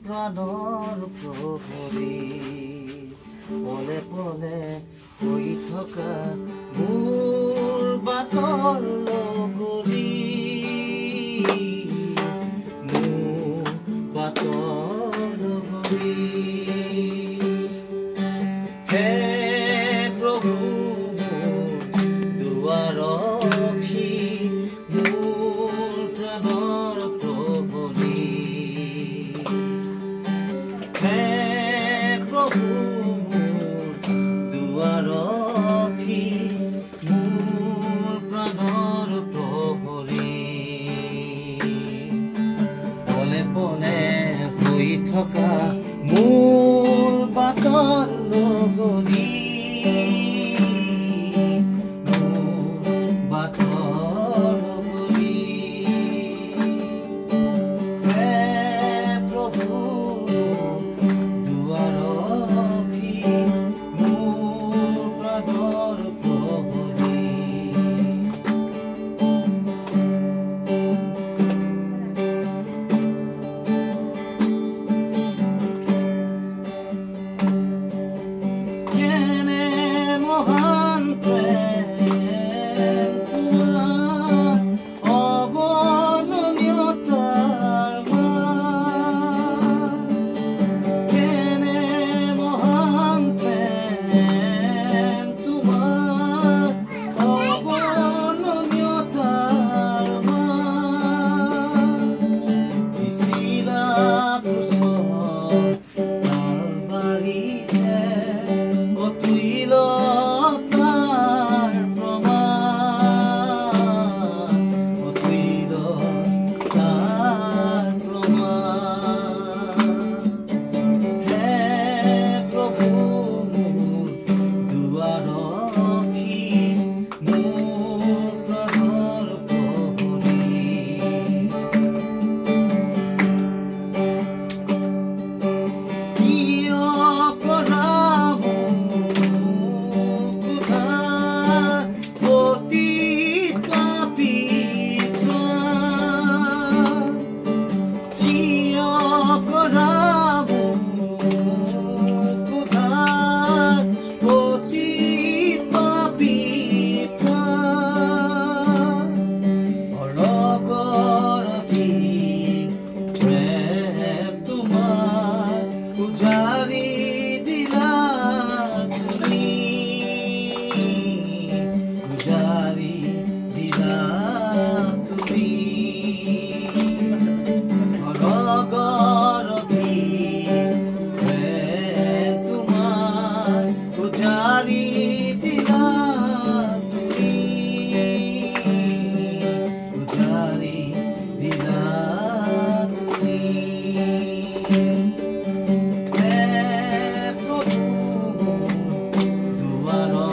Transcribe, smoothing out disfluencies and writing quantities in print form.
প্ৰাণৰ প্ৰহৰী পলে পলে হৈ থকা মোৰ বাটৰ লগৰী মোৰ বাটৰ লগৰী হে প্ৰভু মোৰ দুৱাৰৰখি মোৰ প্ৰাণৰ প্ৰহৰী হে প্ৰভু মোৰ দুৱাৰৰখি মোৰ প্ৰাণৰ প্ৰহৰী পলে পলে হৈ থকা মোৰ বাটৰ লগৰী মোৰ বাটৰ লগৰী হে প্ৰভু দুৱাৰৰখি মোৰ প্ৰাণৰ প্ৰহৰী কেনে মহান প্ৰেম তোমাৰ অগণনীয়তাৰ মান কেনে মহান প্ৰেম তোমাৰ অগণনীয়তাৰ মান পিছিলা কুশল কালবাৰীতে অতুল তাৰ প্ৰমাণ অতুল তাৰ প্ৰমাণ হে প্ৰভু মোৰ দুৱাৰৰখি মোৰ প্ৰাণৰ প্ৰহৰী কিয় কৰা দুৱাৰ